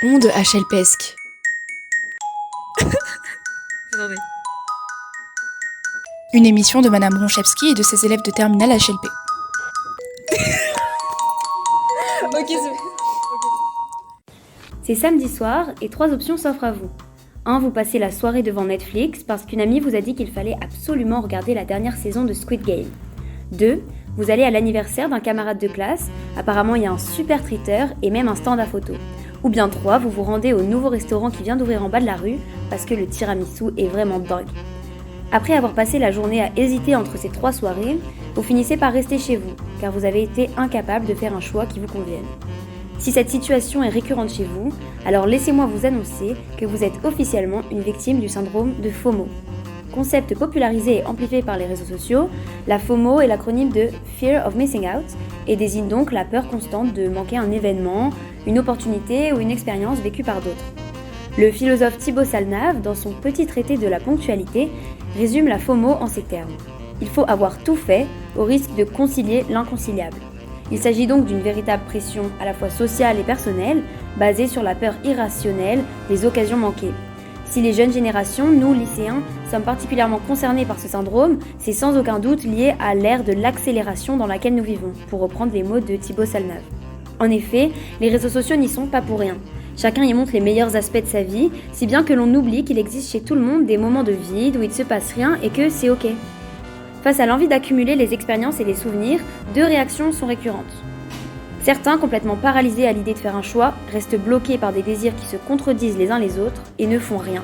Onde HLPESC. Attendez. Une émission de Madame Ronchevski et de ses élèves de terminale HLP. Ok, C'est samedi soir et 3 options s'offrent à vous. 1. Vous passez la soirée devant Netflix parce qu'une amie vous a dit qu'il fallait absolument regarder la dernière saison de Squid Game. 2. Vous allez à l'anniversaire d'un camarade de classe, apparemment il y a un super traiteur et même un stand à photos. Ou bien 3. Vous vous rendez au nouveau restaurant qui vient d'ouvrir en bas de la rue parce que le tiramisu est vraiment dingue. Après avoir passé la journée à hésiter entre ces 3 soirées, vous finissez par rester chez vous, car vous avez été incapable de faire un choix qui vous convienne. Si cette situation est récurrente chez vous, alors laissez-moi vous annoncer que vous êtes officiellement une victime du syndrome de FOMO. Concept popularisé et amplifié par les réseaux sociaux, la FOMO est l'acronyme de Fear of Missing Out et désigne donc la peur constante de manquer un événement, une opportunité ou une expérience vécue par d'autres. Le philosophe Thibaut Salnave, dans son petit traité de la ponctualité, résume la FOMO en ces termes. Il faut avoir tout fait au risque de concilier l'inconciliable. Il s'agit donc d'une véritable pression à la fois sociale et personnelle, basée sur la peur irrationnelle des occasions manquées. Si les jeunes générations, nous lycéens, sommes particulièrement concernés par ce syndrome, c'est sans aucun doute lié à l'ère de l'accélération dans laquelle nous vivons, pour reprendre les mots de Thibaut Salnave. En effet, les réseaux sociaux n'y sont pas pour rien. Chacun y montre les meilleurs aspects de sa vie, si bien que l'on oublie qu'il existe chez tout le monde des moments de vide où il ne se passe rien et que c'est ok. Face à l'envie d'accumuler les expériences et les souvenirs, 2 réactions sont récurrentes. Certains, complètement paralysés à l'idée de faire un choix, restent bloqués par des désirs qui se contredisent les uns les autres et ne font rien.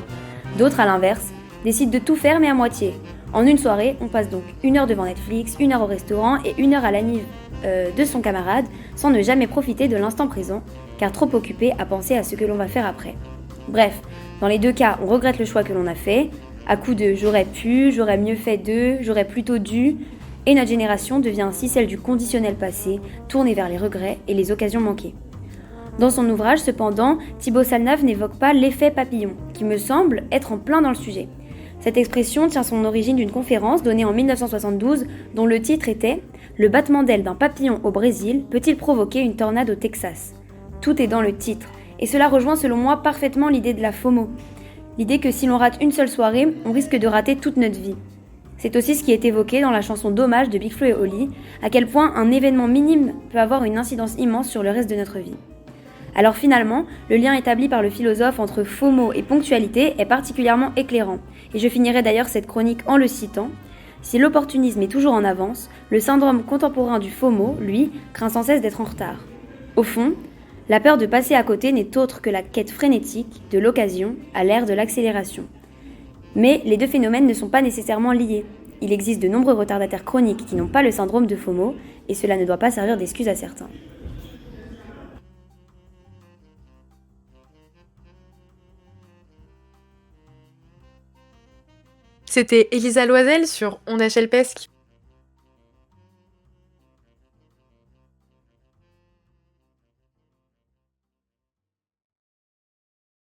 D'autres, à l'inverse, décident de tout faire mais à moitié. En une soirée, on passe donc 1 heure devant Netflix, 1 heure au restaurant et 1 heure à l'anniv de son camarade, sans ne jamais profiter de l'instant présent, car trop occupé à penser à ce que l'on va faire après. Bref, dans les 2 cas, on regrette le choix que l'on a fait, à coup de j'aurais pu, j'aurais mieux fait de, j'aurais plutôt dû, et notre génération devient ainsi celle du conditionnel passé, tournée vers les regrets et les occasions manquées. Dans son ouvrage, cependant, Thibaut Salnave n'évoque pas l'effet papillon, qui me semble être en plein dans le sujet. Cette expression tient son origine d'une conférence donnée en 1972 dont le titre était « Le battement d'aile d'un papillon au Brésil peut-il provoquer une tornade au Texas ?» Tout est dans le titre, et cela rejoint selon moi parfaitement l'idée de la FOMO. L'idée que si l'on rate une seule soirée, on risque de rater toute notre vie. C'est aussi ce qui est évoqué dans la chanson Dommage de Big Flo et Oli, à quel point un événement minime peut avoir une incidence immense sur le reste de notre vie. Alors finalement, le lien établi par le philosophe entre FOMO et ponctualité est particulièrement éclairant, et je finirai d'ailleurs cette chronique en le citant. Si l'opportunisme est toujours en avance, le syndrome contemporain du FOMO, lui, craint sans cesse d'être en retard. Au fond, la peur de passer à côté n'est autre que la quête frénétique de l'occasion à l'ère de l'accélération. Mais les 2 phénomènes ne sont pas nécessairement liés. Il existe de nombreux retardataires chroniques qui n'ont pas le syndrome de FOMO, et cela ne doit pas servir d'excuse à certains. C'était Elisa Loisel sur Onde HLPESC.